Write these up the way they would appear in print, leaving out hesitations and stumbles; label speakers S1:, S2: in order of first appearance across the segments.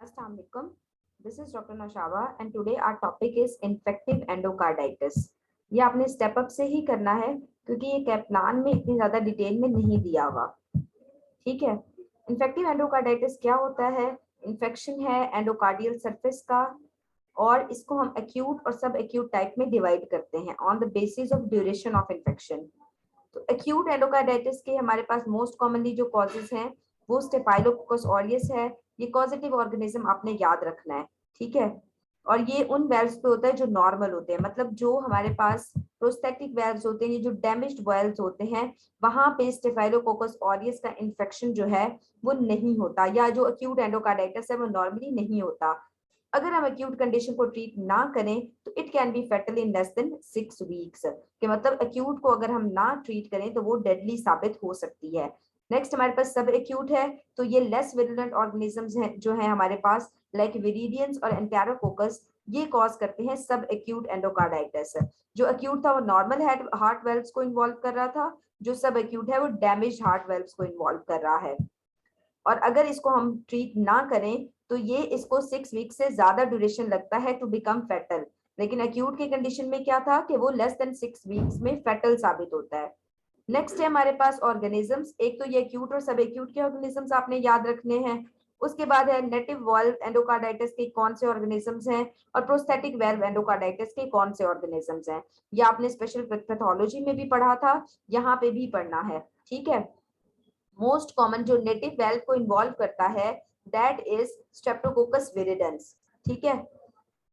S1: Assalamu alaikum. This is Dr. Noshaba and today our topic is infective endocarditis. ये आपने step up से ही करना है क्योंकि ये कैप्लान में इतनी ज्यादा डिटेल में नहीं दिया हुआ। ठीक है। इन्फेक्टिव एंडोकार्डाइटिस क्या होता है? इन्फेक्शन है एंडोकार्डियल सरफेस का और इसको हम एक्यूट और सब एक्यूट टाइप में डिवाइड करते हैं on the basis of duration of infection. तो एक्यूट एंडोकार्डाइटिस के हमारे पास मोस्ट कॉमनली जो कॉजेज हैं वो स्टेफाइलोकोकस ऑरियस है। ये कॉजेटिव ऑर्गेनिज्म आपने याद रखना है, ठीक है। और ये उन वेल्व्स पे होता है जो नॉर्मल होते हैं, मतलब जो हमारे पास प्रोस्थेटिक वेल्व्स होते हैं, ये जो डैमेज्ड वेल्व्स होते हैं वहां पे स्टेफाइलोकोकस ऑरियस का इन्फेक्शन जो है वो नहीं होता, या जो एक्यूट एंडोकार्डाइटिस है वो नॉर्मली नहीं होता। अगर हम एक्यूट कंडीशन को ट्रीट ना करें तो it can be fatal in less than 6 weeks, कि मतलब एक्यूट को अगर हम ना ट्रीट करें तो वो डेडली साबित हो सकती है। नेक्स्ट हमारे पास सब एक्यूट है, तो ये लेस विरुलेंट ऑर्गेनिजम्स हैं जो है हमारे पास, लाइक विरिडियंस और एंटेरोकोकस, ये कॉज करते हैं सब एक्यूट एंडोकार्डाइटिस। जो एक्यूट था वो नॉर्मल हार्ट वेल्व्स को इन्वॉल्व कर रहा था, जो सब एक्यूट है वो डैमेज हार्ट वेल्व्स को इन्वॉल्व कर रहा है। और अगर इसको हम ट्रीट ना करें तो ये इसको 6 वीक से ज्यादा ड्यूरेशन लगता है टू बिकम फेटल, लेकिन एक्यूट के कंडीशन में क्या था कि वो लेस देन 6 वीक्स में फेटल साबित होता है। नेक्स्ट है हमारे पास ऑर्गेनिजम्स। एक तो ये एक्यूट और सब एक्यूट के ऑर्गेनिजम्स आपने याद रखने हैं। उसके बाद है नेटिव वाल्व एंडोकार्डाइटिस के कौन से ऑर्गेनिजम्स हैं और प्रोस्थेटिक वाल्व एंडोकार्डाइटिस के कौन से ऑर्गेनिजम्स हैं। ये आपने स्पेशल पैथोलॉजी में भी पढ़ा था, यहाँ पे भी पढ़ना है, ठीक है। मोस्ट कॉमन जो नेटिव वेल्व को इन्वॉल्व करता है दैट इज स्ट्रेप्टोकोकस विरिडेंस, ठीक है।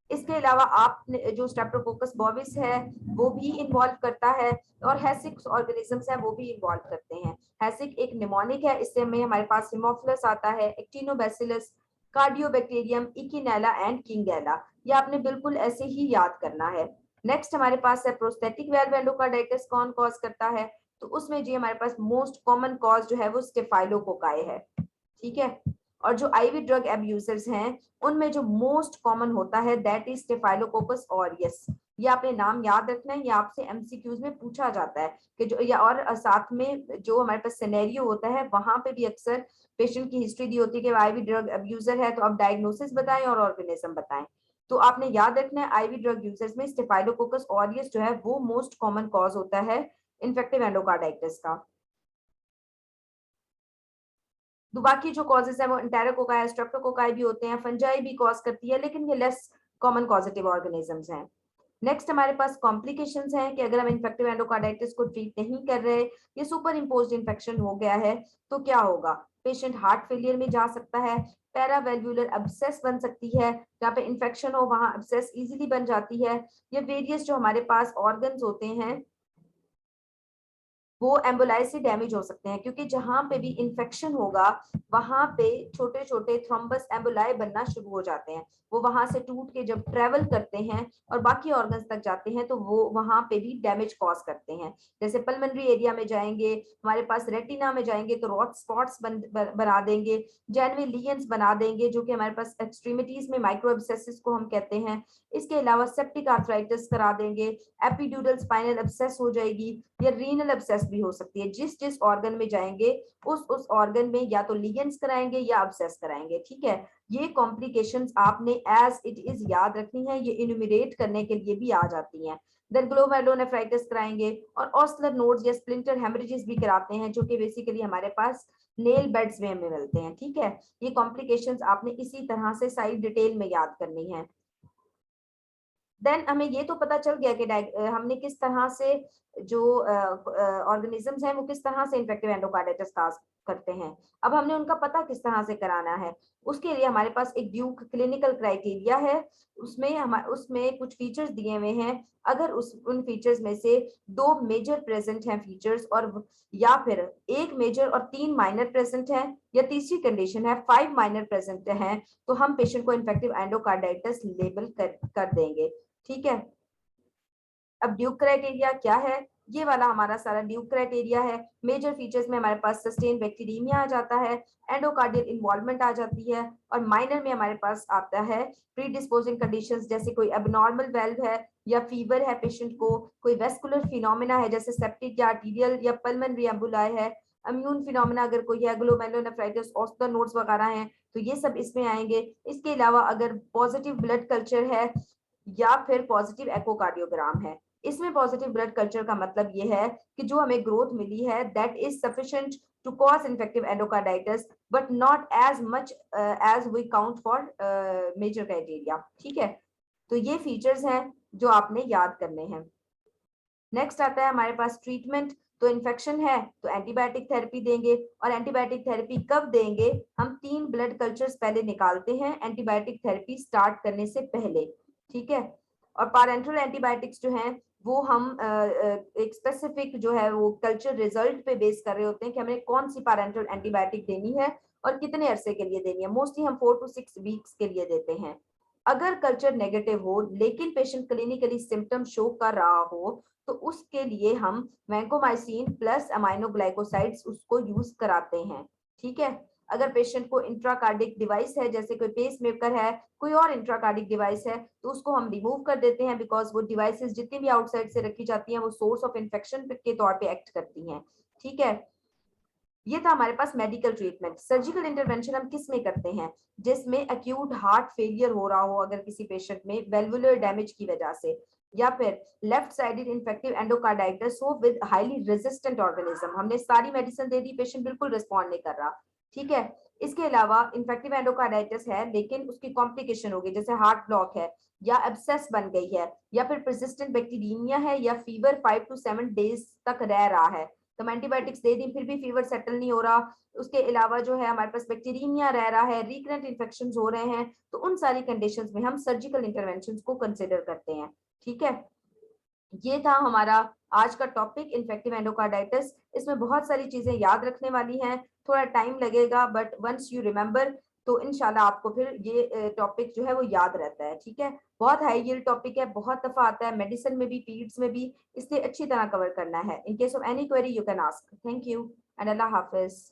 S1: इसके अलावा आप जो स्ट्रेप्टोकोकस बॉविस है वो भी इन्वॉल्व करता है, और हैसिक ऑर्गेनिजम्स है वो भी इन्वॉल्व करते हैं। हैसिक एक निमोनिक है, इससे में हमारे पास हिमोफिलस आता है, एक्टिनोबैसिलस, कार्डियोबैक्टीरियम, इकिनेला एंड किंगेला। ये आपने बिल्कुल ऐसे ही याद करना है। नेक्स्ट हमारे पास है प्रोस्थेटिक वेल्व एंडोकार्डाइटिस, कौन कॉज करता है? तो उसमें जी हमारे पास मोस्ट कॉमन कॉज जो है वो स्टेफाइलोकोकाई है, ठीक है। और जो आईवी ड्रग एब्यूजर्स हैं उनमें जो मोस्ट कॉमन होता है दैट इज स्टेफाइलोकोकस ऑरियस। ये आपने नाम याद रखना है, ये आपसे एमसीक्यूज में पूछा जाता है कि जो, या और साथ में जो हमारे पास सिनेरियो होता है वहां पे भी अक्सर पेशेंट की हिस्ट्री दी होती है कि आईवी ड्रग एब्यूजर है, तो आप डायग्नोसिस बताएं और ऑर्गेनिज्म बताएं। तो आपने याद रखना है आईवी ड्रग यूजर्स में स्टेफाइलोकोकस ऑरियस जो है वो मोस्ट कॉमन कॉज होता है इन्फेक्टिव एंडोकार्डाइटिस का। तो बाकी जो कॉजेज है वो एंटेरोकोकाई, स्ट्रेप्टोकोकाई भी होते हैं, फंजाई भी कॉज करती है, लेकिन ये लेस कॉमन कॉजेटिव ऑर्गेनिजम्स हैं। नेक्स्ट हमारे पास कॉम्प्लिकेशंस हैं कि अगर हम इन्फेक्टिव एंडोकार्डाइटिस को ट्रीट नहीं कर रहे, ये सुपर इम्पोज्ड इन्फेक्शन हो गया है, तो क्या होगा? पेशेंट हार्ट फेलियर में जा सकता है, पैरावेल्वुलर अब्सेस बन सकती है, जहाँ पे इन्फेक्शन हो वहां अब्सेस इजीली बन जाती है। ये वेरियस जो हमारे पास ऑर्गन्स होते हैं वो एम्बोलाई से डैमेज हो सकते हैं, क्योंकि जहां पे भी इंफेक्शन होगा वहां पे छोटे छोटे थ्रोम्बस एम्बोलाई बनना शुरू हो जाते हैं। वो वहां से टूट के जब ट्रेवल करते हैं और बाकी ऑर्गन्स तक जाते हैं तो वो वहां पे भी डैमेज कॉज करते हैं। जैसे पल्मोनरी एरिया में जाएंगे, हमारे पास रेटिना में जाएंगे तो रॉट स्पॉट्स बना देंगे, जेनवी लीयंस बना देंगे जो कि हमारे पास एक्सट्रीमिटीज में माइक्रो एब्सेसिस को हम कहते हैं। इसके अलावा सेप्टिक आर्थराइटिस करा देंगे, एपिड्यूरल स्पाइनल एब्सेस हो जाएगी, या रीनल एब्सेस भी हो सकती है। जिस जिस ऑर्गन में जाएंगे उस ऑर्गन में या तो लिगेंड्स कराएंगे या अब्सेस कराएंगे, ठीक है। ये कॉम्प्लिकेशंस आपने एज इट इज याद रखनी है, ये इन्यूमरेट करने के लिए भी आ जाती हैं। देन ग्लोमेरुलोनेफ्राइटिस कराएंगे और ऑस्लर नोड्स या स्प्लिंटर हेमरेजेस भी कराते हैं, जो कि बेसिकली हमारे पास नेल बेड्स में हमें मिलते हैं, ठीक है। ये कॉम्प्लिकेशंस आपने इसी तरह से सारी डिटेल में याद करनी है। देन हमें ये तो पता चल गया कि हमने किस तरह से जो ऑर्गेनिजम्स हैं वो किस तरह से इन्फेक्टिव एंडोकार्डाइटिस काज करते हैं। अब हमने उनका पता किस तरह से कराना है, उसके लिए हमारे पास एक ड्यूक क्लिनिकल क्राइटेरिया है। उसमें कुछ फीचर्स दिए हुए हैं। अगर उन फीचर्स में से 2 मेजर प्रेजेंट हैं फीचर्स, और या फिर 1 मेजर और 3 माइनर प्रेजेंट है, या तीसरी कंडीशन है 5 माइनर प्रेजेंट हैं, तो हम पेशेंट को इन्फेक्टिव एंडोकार्डाइटिस लेबल कर देंगे, ठीक है। अब ड्यूक क्राइटेरिया क्या है? ये वाला हमारा सारा ड्यूक क्राइटेरिया है। मेजर फीचर्स में हमारे पास सस्टेन बैक्टीरियमिया आ जाता है, एंडोकार्डियल इन्वॉल्वमेंट आ जाती है, और माइनर में हमारे पास आता है प्री डिस्पोजिंग कंडीशंस, जैसे कोई एबनॉर्मल वेल्व है या फीवर है पेशेंट को, कोई वेस्कुलर फिनोमिना है जैसे सेप्टिक या आर्टीरियल या पल्मोनरी एम्बुलाई है, इम्यून फिनोमेना अगर कोई है, ग्लोमेरुलोनेफ्राइटिस, ऑस्टोनोड्स वगैरह हैं, तो ये सब इसमें आएंगे। इसके अलावा अगर पॉजिटिव ब्लड कल्चर है या फिर पॉजिटिव एकोकार्डियोग्राम है। इसमें पॉजिटिव ब्लड कल्चर का मतलब ये है कि जो हमें ग्रोथ मिली है that is sufficient to cause infective endocarditis but not as much as we count for major criteria. ठीक है, तो ये फीचर्स हैं जो आपने याद करने हैं। नेक्स्ट आता है हमारे पास ट्रीटमेंट। तो इन्फेक्शन है तो एंटीबायोटिक थेरेपी देंगे, और एंटीबायोटिक थेरेपी कब देंगे? हम 3 ब्लड कल्चर्स पहले निकालते हैं एंटीबायोटिक थेरेपी स्टार्ट करने से पहले। ठीक है, और पैरेंटल एंटीबायोटिक्स जो हैं वो हम एक स्पेसिफिक जो है वो कल्चर रिजल्ट पे बेस कर रहे होते हैं कि हमें कौन सी पैरेंटल एंटीबायोटिक देनी है और कितने अरसे के लिए देनी है। मोस्टली हम 4 to 6 वीक्स के लिए देते हैं। अगर कल्चर नेगेटिव हो लेकिन पेशेंट क्लिनिकली सिम्टम शो कर रहा हो तो उसके लिए हम वैंकोमाइसिन प्लस अमाइनोग्लाइकोसाइड्स उसको यूज कराते हैं। ठीक है, अगर पेशेंट को इंट्राकार्डिक डिवाइस है, जैसे कोई पेस मेकर है, कोई और इंट्राकार्डिक डिवाइस है, तो उसको हम रिमूव कर देते हैं, बिकॉज वो डिवाइसेस जितनी भी आउटसाइड से रखी जाती हैं वो सोर्स ऑफ इन्फेक्शन के तौर पे एक्ट करती हैं। ठीक है, ये था हमारे पास मेडिकल ट्रीटमेंट। सर्जिकल इंटरवेंशन हम किस में करते हैं? जिसमें एक्यूट हार्ट फेलियर हो रहा हो अगर किसी पेशेंट में वेल्वुलर डैमेज की वजह से, या फिर लेफ्ट साइडेड इन्फेक्टिव एंडोकार्डाइटिस हो विद हाईली रेजिस्टेंट ऑर्गेनिज्म। हमने सारी मेडिसिन दे दी, पेशेंट बिल्कुल रिस्पॉन्ड नहीं कर रहा। ठीक है, इसके अलावा इन्फेक्टिव एंडोकार्डाइटिस है लेकिन उसकी कॉम्प्लिकेशन होगी, जैसे हार्ट ब्लॉक है या एब्सेस बन गई है या फिर परसिस्टेंट बैक्टीरिया है या फीवर 5 to 7 डेज तक रह रहा है, तो हम एंटीबायोटिक्स दे दी फिर भी फीवर सेटल नहीं हो रहा। उसके अलावा जो है हमारे पास बैक्टीरिया रह रहा है, रिकरेंट इन्फेक्शन हो रहे हैं, तो उन सारी कंडीशंस में हम सर्जिकल इंटरवेंशन को कंसिडर करते हैं। ठीक है, ये था हमारा आज का टॉपिक इन्फेक्टिव एंडोकार्डाइटिस। इसमें बहुत सारी चीजें याद रखने वाली हैं, थोड़ा टाइम लगेगा, बट वंस यू रिमेंबर तो इनशाला आपको फिर ये टॉपिक जो है वो याद रहता है। ठीक है, बहुत हाई यील्ड टॉपिक है, बहुत दफा आता है मेडिसिन में भी, पीड्स में भी, इसलिए अच्छी तरह कवर करना है। In case of any query you can ask. Thank you and Allah Hafiz.